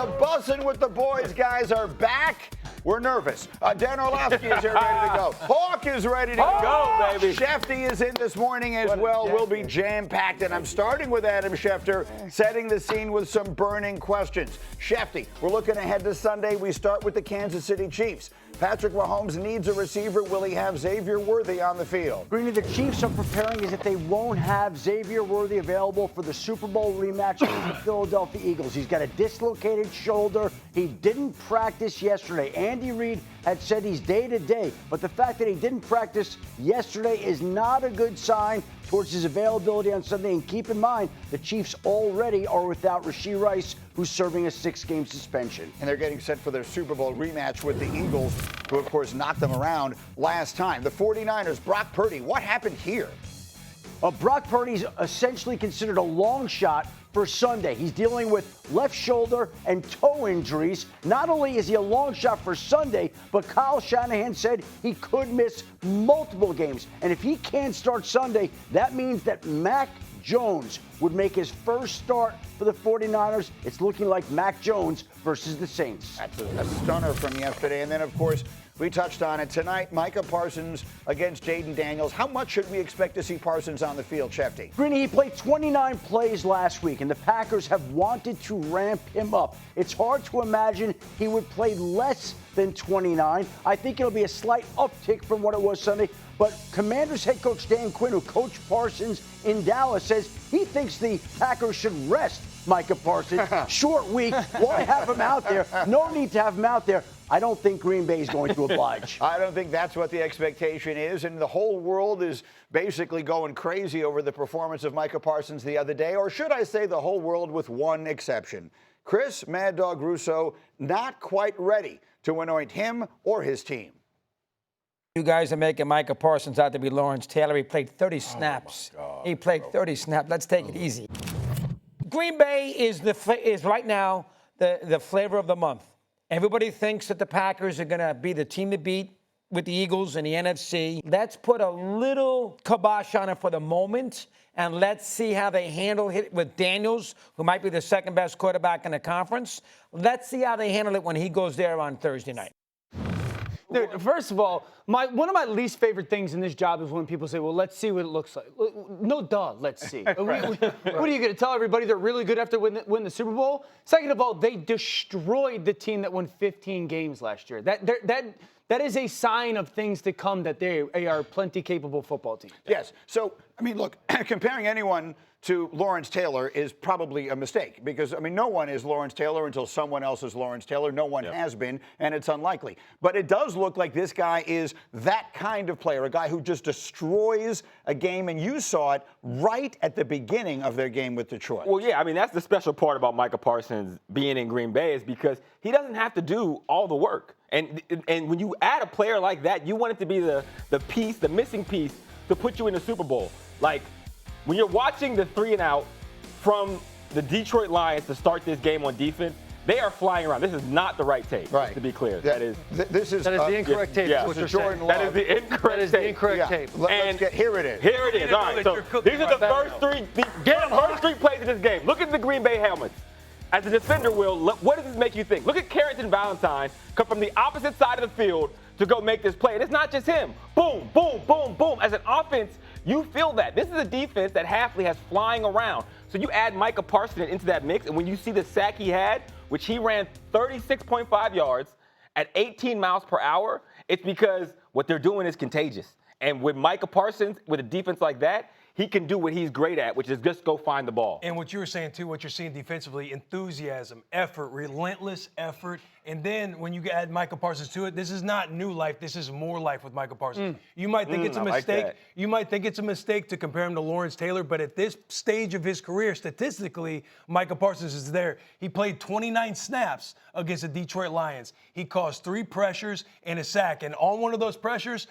The Bussin With The Boys guys are back. We're nervous. Dan Orlovsky is here ready to go. Hawk is ready to go, baby. Schefter is in this morning as well. We'll be jam-packed, and I'm starting with Adam Schefter, setting the scene with some burning questions. Schefter, we're looking ahead to Sunday. We start with the Kansas City Chiefs. Patrick Mahomes needs a receiver. Will he have Xavier Worthy on the field? Greeny, the Chiefs are preparing as if they won't have Xavier Worthy available for the Super Bowl rematch with the Philadelphia Eagles. He's got a dislocated shoulder. He didn't practice yesterday. Andy Reid had said he's day-to-day, but the fact that he didn't practice yesterday is not a good sign towards his availability on Sunday. And keep in mind, the Chiefs already are without Rashee Rice, who's serving a 6-game suspension. And they're getting set for their Super Bowl rematch with the Eagles, who, of course, knocked them around last time. The 49ers, Brock Purdy, what happened here? Brock Purdy's essentially considered a long shot for Sunday. He's dealing with left shoulder and toe injuries. Not only is he a long shot for Sunday, but Kyle Shanahan said he could miss multiple games. And if he can't start Sunday, that means that Mac Jones would make his first start for the 49ers. It's looking like Mac Jones versus the Saints. That's a stunner from yesterday. And then, of course, we touched on it tonight. Micah Parsons against Jaden Daniels. How much should we expect to see Parsons on the field, Schefter? Greeny, he played 29 plays last week, and the Packers have wanted to ramp him up. It's hard to imagine he would play less than 29. I think it'll be a slight uptick from what it was Sunday. But Commanders head coach Dan Quinn, who coached Parsons in Dallas, says he thinks the Packers should rest Micah Parsons. Short week. Why have him out there? No need to have him out there. I don't think Green Bay is going to oblige. I don't think that's what the expectation is, and the whole world is basically going crazy over the performance of Micah Parsons the other day, or should I say the whole world with one exception. Chris Mad Dog Russo not quite ready to anoint him or his team. You guys are making Micah Parsons out to be Lawrence Taylor. He played 30 snaps. He played 30 snaps. Let's take it easy. Green Bay is right now the flavor of the month. Everybody thinks that the Packers are going to be the team to beat with the Eagles in the NFC. Let's put a little kibosh on it for the moment, and let's see how they handle it with Daniels, who might be the second-best quarterback in the conference. Let's see how they handle it when he goes there on Thursday night. Dude, first of all, one of my least favorite things in this job is when people say, well, let's see what it looks like. No, duh, let's see. What are you going to tell everybody they're really good after win the Super Bowl? Second of all, they destroyed the team that won 15 games last year. That is a sign of things to come, that they are a plenty capable football team. Yes. So, I mean, look, comparing anyone to Lawrence Taylor is probably a mistake because, I mean, no one is Lawrence Taylor until someone else is Lawrence Taylor. No one has been, and it's unlikely. But it does look like this guy is that kind of player, a guy who just destroys a game, and you saw it right at the beginning of their game with Detroit. Well, yeah, I mean, that's the special part about Micah Parsons being in Green Bay is because he doesn't have to do all the work. And when you add a player like that, you want it to be the piece, the missing piece to put you in the Super Bowl. Like, when you're watching the 3-and-out from the Detroit Lions to start this game on defense, they are flying around. This is not the right tape, right, to be clear. That is the incorrect tape. Yeah. That is the incorrect tape. Here it is. Here it is. All right, so these are the first three plays of this game. Look at the Green Bay helmets. As a defender, Will, what does this make you think? Look at Carrington Valentine come from the opposite side of the field to go make this play. And it's not just him. Boom, boom, boom, boom. As an offense, you feel that. This is a defense that Hafley has flying around. So you add Micah Parsons into that mix, and when you see the sack he had, which he ran 36.5 yards at 18 miles per hour, it's because what they're doing is contagious. And with Micah Parsons, with a defense like that, he can do what he's great at, which is just go find the ball. And what you were saying, too, what you're seeing defensively, enthusiasm, effort, relentless effort. And then when you add Micah Parsons to it, this is not new life. This is more life with Micah Parsons. You might think it's a mistake. Like you might think it's a mistake to compare him to Lawrence Taylor, but at this stage of his career, statistically, Micah Parsons is there. He played 29 snaps against the Detroit Lions. He caused 3 pressures and a sack. And on one of those pressures,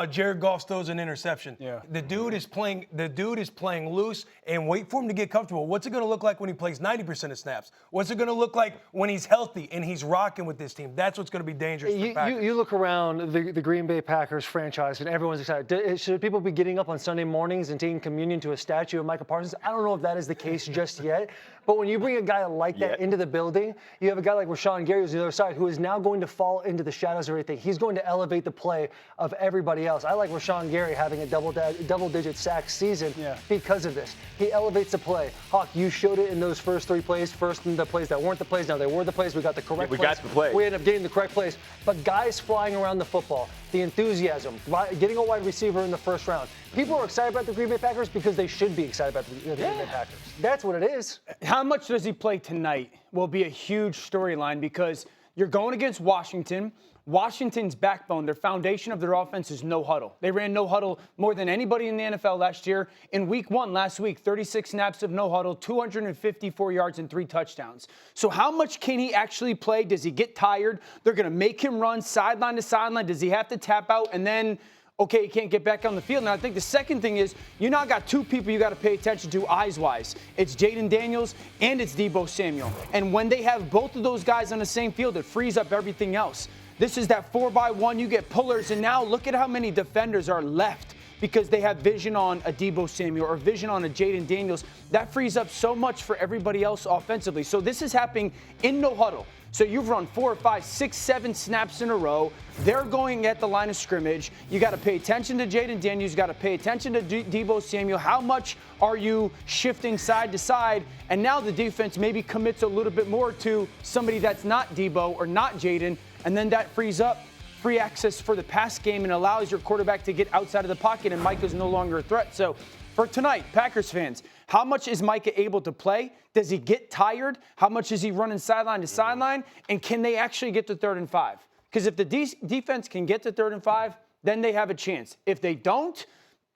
Jared Goff throws an interception. Yeah. The dude is playing loose, and wait for him to get comfortable. What's it going to look like when he plays 90% of snaps? What's it going to look like when he's healthy and he's rocking with this team? That's what's going to be dangerous for the Packers. You look around the Green Bay Packers franchise, and everyone's excited. Should people be getting up on Sunday mornings and taking communion to a statue of Micah Parsons? I don't know if that is the case just yet. But when you bring a guy like that into the building, you have a guy like Rashawn Gary who's on the other side who is now going to fall into the shadows of everything. He's going to elevate the play of everybody else. I like Rashawn Gary having a double-digit sack season because of this. He elevates the play. Hawk, you showed it in those first 3 plays. First in the plays that weren't the plays. Now they were the plays. We got the correct plays. We got the plays. We ended up getting the correct plays. But guys flying around the football, the enthusiasm, getting a wide receiver in the first round. People are excited about the Green Bay Packers because they should be excited about the Green Bay Packers. That's what it is. How much does he play tonight will be a huge storyline because you're going against Washington. Washington's backbone, their foundation of their offense is no huddle. They ran no huddle more than anybody in the NFL last year. In week 1 last week, 36 snaps of no huddle, 254 yards and 3 touchdowns. So how much can he actually play? Does he get tired? They're going to make him run sideline to sideline. Does he have to tap out and then okay, he can't get back on the field? Now, I think the second thing is you now got 2 people you got to pay attention to eyes-wise. It's Jaden Daniels and it's Deebo Samuel. And when they have both of those guys on the same field, it frees up everything else. This is that 4x1. You get pullers, and now look at how many defenders are left because they have vision on a Deebo Samuel or vision on a Jaden Daniels. That frees up so much for everybody else offensively. So this is happening in no huddle. So you've run 4, 5, 6, 7 snaps in a row. They're going at the line of scrimmage. You got to pay attention to Jaden Daniels. You got to pay attention to Deebo Samuel. How much are you shifting side to side? And now the defense maybe commits a little bit more to somebody that's not Deebo or not Jaden, and then that frees up free access for the pass game and allows your quarterback to get outside of the pocket, and Micah's no longer a threat. So for tonight, Packers fans, how much is Micah able to play? Does he get tired? How much is he running sideline to sideline? And can they actually get to 3rd and 5? Because if the defense can get to 3rd and 5, then they have a chance. If they don't,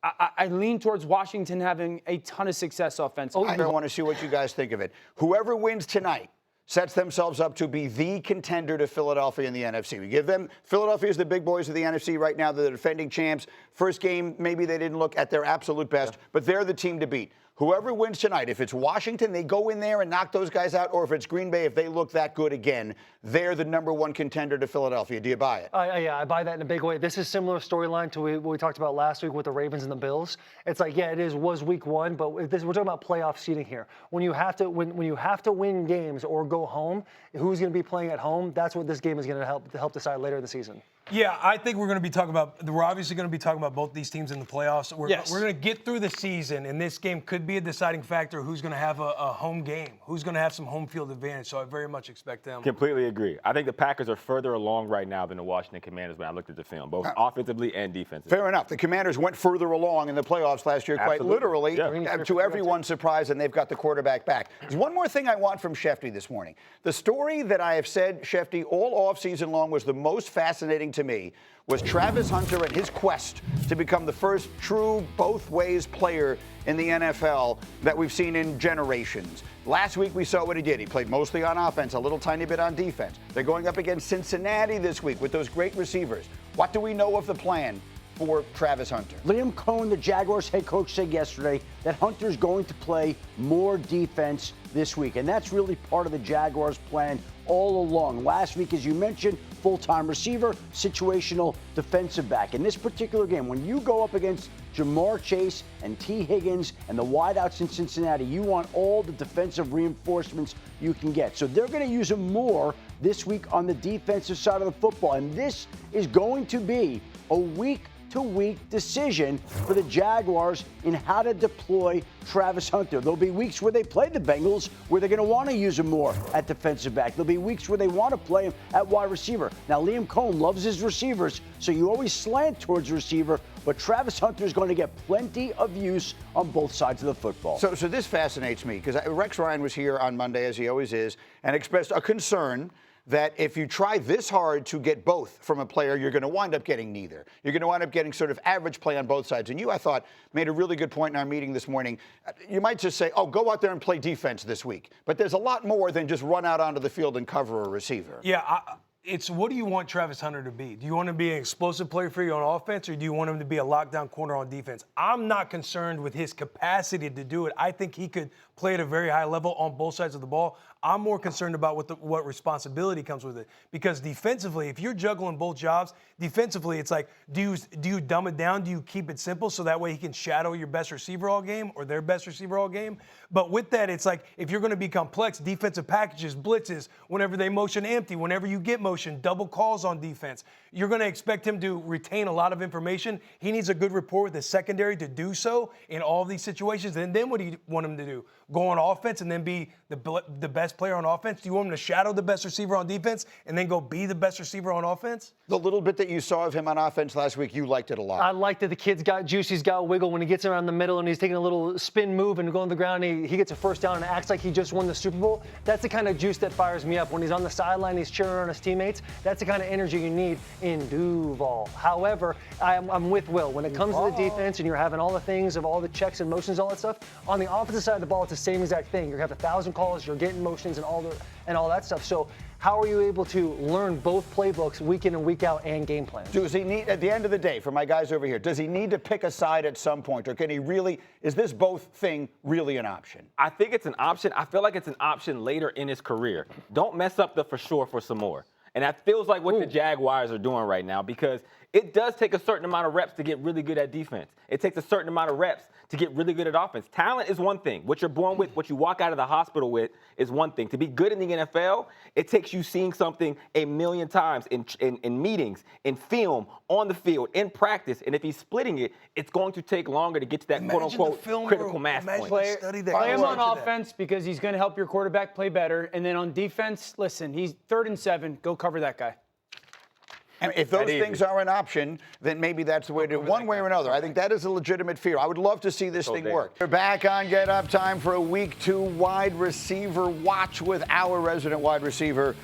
I lean towards Washington having a ton of success offensively. I want to see what you guys think of it. Whoever wins tonight sets themselves up to be the contender to Philadelphia in the NFC. We give them, Philadelphia is the big boys of the NFC right now. They're the defending champs. First game, maybe they didn't look at their absolute best, but they're the team to beat. Whoever wins tonight, if it's Washington, they go in there and knock those guys out, or if it's Green Bay, if they look that good again, they're the #1 contender to Philadelphia. Do you buy it? Yeah, I buy that in a big way. This is similar storyline to what we talked about last week with the Ravens and the Bills. It's like, yeah, was week 1, but we're talking about playoff seeding here. When you have to win games or go home, who's going to be playing at home? That's what this game is going to help decide later in the season. Yeah, I think we're obviously going to be talking about both these teams in the playoffs. We're going to get through the season, and this game could be a deciding factor who's going to have a home game, who's going to have some home field advantage. So I very much expect them. Completely agree. I think the Packers are further along right now than the Washington Commanders when I looked at the film, both offensively and defensively. Fair enough. The Commanders went further along in the playoffs last year, quite literally, to everyone's surprise, and they've got the quarterback back. There's one more thing I want from Schefter this morning. The story that I have said, Schefter, all offseason long was the most fascinating to me was Travis Hunter and his quest to become the first true both-ways player in the NFL that we've seen in generations. Last week we saw what he did. He played mostly on offense, a little tiny bit on defense. They're going up against Cincinnati this week with those great receivers. What do we know of the plan for Travis Hunter? Liam Cohen, the Jaguars head coach, said yesterday that Hunter's going to play more defense this week, and that's really part of the Jaguars' plan all along. Last week, as you mentioned, full-time receiver, situational defensive back. In this particular game, when you go up against Jamar Chase and T. Higgins and the wideouts in Cincinnati, you want all the defensive reinforcements you can get. So they're going to use him more this week on the defensive side of the football, and this is going to be a week-to-week decision for the Jaguars in how to deploy Travis Hunter. There'll be weeks where they play the Bengals where they're going to want to use him more at defensive back. There'll be weeks where they want to play him at wide receiver. Now, Liam Cohen loves his receivers, so you always slant towards receiver, but Travis Hunter is going to get plenty of use on both sides of the football. So this fascinates me because Rex Ryan was here on Monday, as he always is, and expressed a concern that if you try this hard to get both from a player, you're going to wind up getting neither. You're going to wind up getting sort of average play on both sides. And you, I thought, made a really good point in our meeting this morning. You might just say, oh, go out there and play defense this week. But there's a lot more than just run out onto the field and cover a receiver. Yeah, it's what do you want Travis Hunter to be? Do you want him to be an explosive player for you on offense, or do you want him to be a lockdown corner on defense? I'm not concerned with his capacity to do it. I think he could play at a very high level on both sides of the ball. I'm more concerned about what responsibility comes with it. Because defensively, if you're juggling both jobs, defensively, it's like, do you dumb it down? Do you keep it simple so that way he can shadow your best receiver all game or their best receiver all game? But with that, it's like, if you're going to be complex, defensive packages, blitzes, whenever they motion empty, whenever you get motion, double calls on defense, you're going to expect him to retain a lot of information. He needs a good rapport with the secondary to do so in all of these situations. And then what do you want him to do? Go on offense and then be the best player on offense? Do you want him to shadow the best receiver on defense and then go be the best receiver on offense? The little bit that you saw of him on offense last week, you liked it a lot. I liked that the kid's got juice, he's got wiggle. When he gets around the middle and he's taking a little spin move and going to the ground, he gets a first down and acts like he just won the Super Bowl. That's the kind of juice that fires me up. When he's on the sideline, he's cheering on his teammates. That's the kind of energy you need in Duval. However, I'm with Will. When it comes to the defense and you're having all the things of all the checks and motions, all that stuff, on the offensive side of the ball, it's the same exact thing. You're going to have 1,000 calls, you're getting motions and all that stuff. So how are you able to learn both playbooks week in and week out and game plans? Does he need, at the end of the day, for my guys over here, does he need to pick a side at some point, or can he really, is this both thing really an option? I think it's an option. I feel like it's an option later in his career. Don't mess up the for sure for some more. And that feels like what the Jaguars are doing right now, because it does take a certain amount of reps to get really good at defense. It takes a certain amount of reps to get really good at offense. Talent is one thing. What you're born with, what you walk out of the hospital with is one thing. To be good in the NFL, it takes you seeing something a million times in meetings, in film, on the field, in practice. And if he's splitting it, it's going to take longer to get to that quote-unquote critical mass point. Play him on offense because he's going to help your quarterback play better. And then on defense, listen, he's 3rd and 7. Go cover that guy. And if those things are an option, then maybe that's the way to do it, one way or another. I think that is a legitimate fear. I would love to see this thing work. We're back on Get Up, time for a Week 2 wide receiver watch with our resident wide receiver,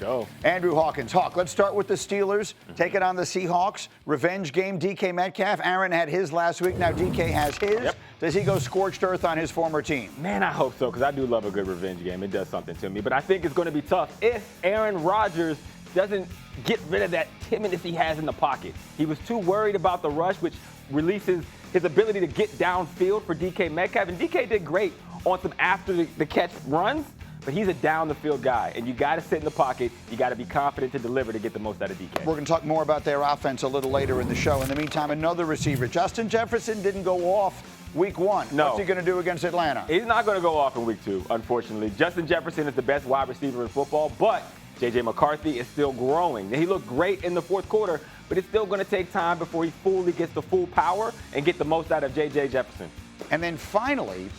Andrew Hawkins. Hawk, let's start with the Steelers, taking on the Seahawks. Revenge game, DK Metcalf. Aaron had his last week, now DK has his. Does he go scorched earth on his former team? Man, I hope so, because I do love a good revenge game. It does something to me. But I think it's going to be tough if Aaron Rodgers doesn't get rid of that timidness he has in the pocket. He was too worried about the rush, which releases his ability to get downfield for DK Metcalf. And DK did great on some after the catch runs, but he's a down the field guy. And you got to sit in the pocket. You got to be confident to deliver to get the most out of DK. We're going to talk more about their offense a little later in the show. In the meantime, another receiver. Justin Jefferson didn't go off Week 1. No. What's he going to do against Atlanta? He's not going to go off in Week 2, unfortunately. Justin Jefferson is the best wide receiver in football, but J.J. McCarthy is still growing. He looked great in the fourth quarter, but it's still going to take time before he fully gets the full power and get the most out of J.J. Jefferson. And then finally,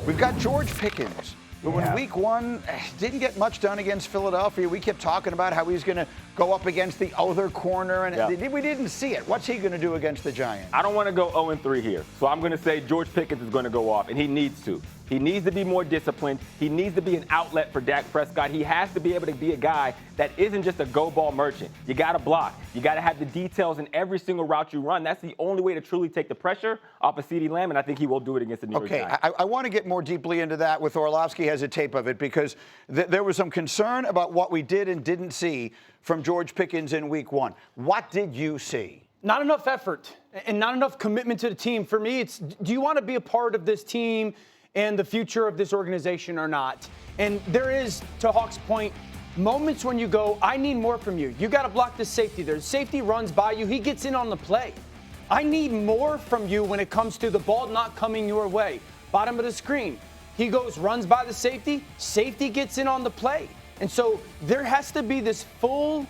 we've got George Pickens, who in Week 1 didn't get much done against Philadelphia. We kept talking about how he's going to go up against the other corner, and we didn't see it. What's he going to do against the Giants? I don't want to go 0-3 here, so I'm going to say George Pickens is going to go off, and he needs to. He needs to be more disciplined. He needs to be an outlet for Dak Prescott. He has to be able to be a guy that isn't just a go-ball merchant. You got to block. You got to have the details in every single route you run. That's the only way to truly take the pressure off of CeeDee Lamb, and I think he will do it against the New York Giants. I want to get more deeply into that with Orlovsky has a tape of it, because there was some concern about what we did and didn't see from George Pickens in Week 1. What did you see? Not enough effort and not enough commitment to the team. For me, it's, do you want to be a part of this team and the future of this organization or not? And there is, to Hawk's point, moments when you go, I need more from you. You got to block the safety there. The safety runs by you. He gets in on the play. I need more from you when it comes to the ball not coming your way. Bottom of the screen. He goes, runs by the safety. Safety gets in on the play. And so there has to be this full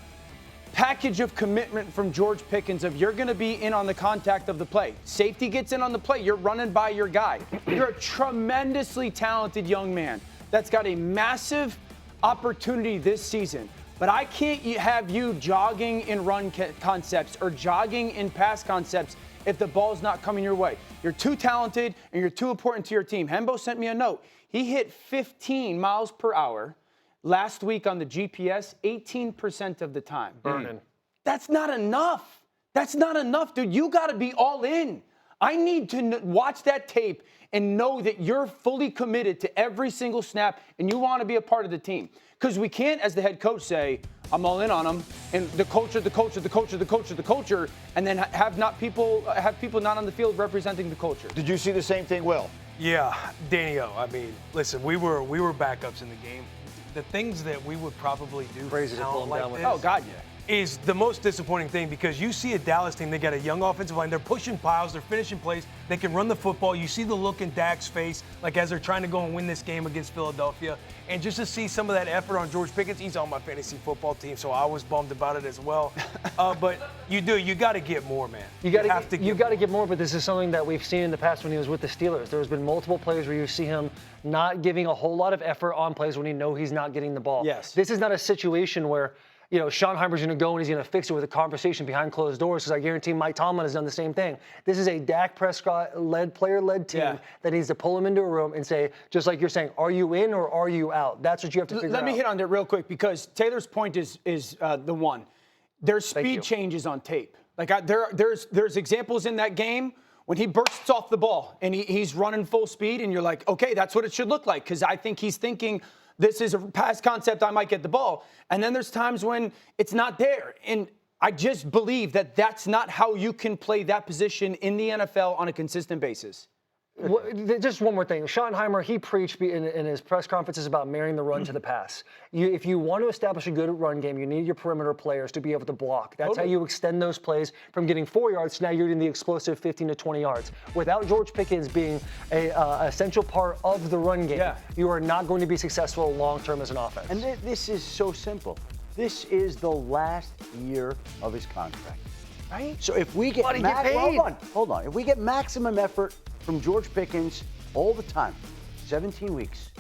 package of commitment from George Pickens of you're going to be in on the contact of the play. Safety gets in on the play. You're running by your guy. You're a tremendously talented young man that's got a massive opportunity this season. But I can't have you jogging in run concepts or jogging in pass concepts if the ball's not coming your way. You're too talented and you're too important to your team. Hembo sent me a note. He hit 15 miles per hour last week on the GPS 18% of the time. Burning. That's not enough. That's not enough, dude. You got to be all in. I need to watch that tape and know that you're fully committed to every single snap and you want to be a part of the team. Because we can't, as the head coach, say, I'm all in on him, and the culture, and then have people not on the field representing the culture. Did you see the same thing, Will? Yeah, Danny-O. I mean, listen, we were backups in the game. The things that we would probably do for talent like this, oh God, yeah, is the most disappointing thing, because you see a Dallas team, they got a young offensive line, they're pushing piles, they're finishing plays, they can run the football. You see the look in Dak's face, like as they're trying to go and win this game against Philadelphia. And just to see some of that effort on George Pickens, he's on my fantasy football team, so I was bummed about it as well. But you got to get more, man. You got to get more, but this is something that we've seen in the past when he was with the Steelers. There's been multiple plays where you see him not giving a whole lot of effort on plays when you know he's not getting the ball. Yes. This is not a situation where, you know, Schottenheimer's going to go and he's going to fix it with a conversation behind closed doors, because I guarantee Mike Tomlin has done the same thing. This is a Dak Prescott-led, player-led team that needs to pull him into a room and say, just like you're saying, are you in or are you out? That's what you have to figure out. Let me hit on that real quick, because Taylor's point is the one. There's speed changes on tape. Like there's examples in that game when he bursts off the ball and he's running full speed, and you're like, okay, that's what it should look like, because I think he's thinking, this is a pass concept, I might get the ball. And then there's times when it's not there. And I just believe that that's not how you can play that position in the NFL on a consistent basis. Well, just one more thing. Schottenheimer, he preached in his press conferences about marrying the run to the pass. If you want to establish a good run game, you need your perimeter players to be able to block. That's how you extend those plays from getting 4 yards to now you're getting the explosive 15 to 20 yards. Without George Pickens being an essential part of the run game, you are not going to be successful long-term as an offense. And this is so simple. This is the last year of his contract. Right? So if we get hold on. If we get maximum effort from George Pickens all the time, 17 weeks,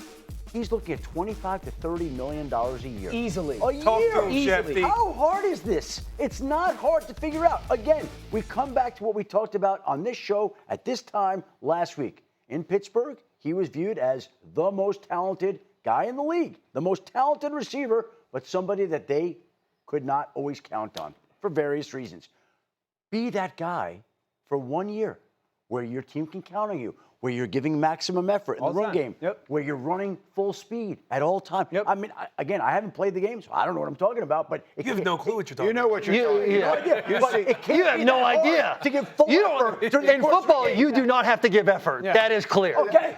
he's looking at $25 to $30 million a year. Easily. Easily. How hard is this? It's not hard to figure out. Again, we come back to what we talked about on this show at this time last week. In Pittsburgh, he was viewed as the most talented guy in the league, the most talented receiver, but somebody that they could not always count on for various reasons. Be that guy for 1 year where your team can count on you, where you're giving maximum effort in the run game, where you're running full speed at all times. I mean, again, I haven't played the game, so I don't know what I'm talking about, but you have no clue what you're talking about. You know what you're talking about. You have no idea. To give full effort. In football, you do not have to give effort. That is clear. Okay.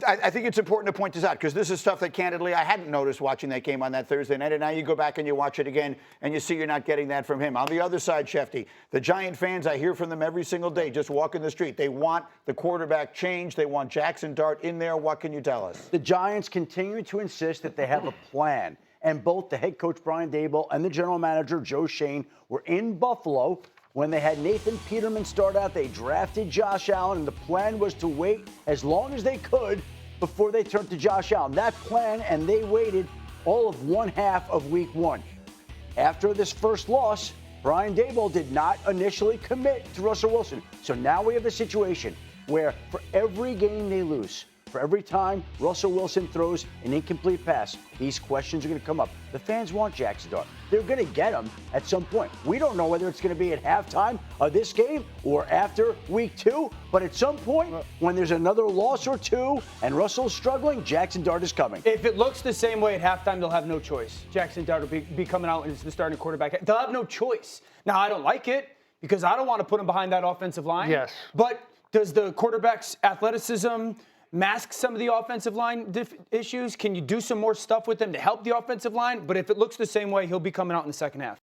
I think it's important to point this out, because this is stuff that, candidly, I hadn't noticed watching that game on that Thursday night, and now you go back and you watch it again, and you see you're not getting that from him. On the other side, Schefty, the Giant fans, I hear from them every single day, just walking the street. They want the quarterback changed. They want Jaxson Dart in there. What can you tell us? The Giants continue to insist that they have a plan, and both the head coach, Brian Daboll, and the general manager, Joe Shane, were in Buffalo when they had Nathan Peterman start out. They drafted Josh Allen, and the plan was to wait as long as they could before they turned to Josh Allen. That plan, and they waited all of one half of week one. After this first loss, Brian Daboll did not initially commit to Russell Wilson. So now we have the situation where for every game they lose, for every time Russell Wilson throws an incomplete pass, these questions are going to come up. The fans want Jaxson Dart. They're going to get him at some point. We don't know whether it's going to be at halftime of this game or after week two, but at some point, when there's another loss or two and Russell's struggling, Jaxson Dart is coming. If it looks the same way at halftime, they'll have no choice. Jaxson Dart will be coming out as the starting quarterback. They'll have no choice. Now, I don't like it because I don't want to put him behind that offensive line. Yes. But does the quarterback's athleticism mask some of the offensive line issues? Can you do some more stuff with them to help the offensive line? But if it looks the same way, he'll be coming out in the second half.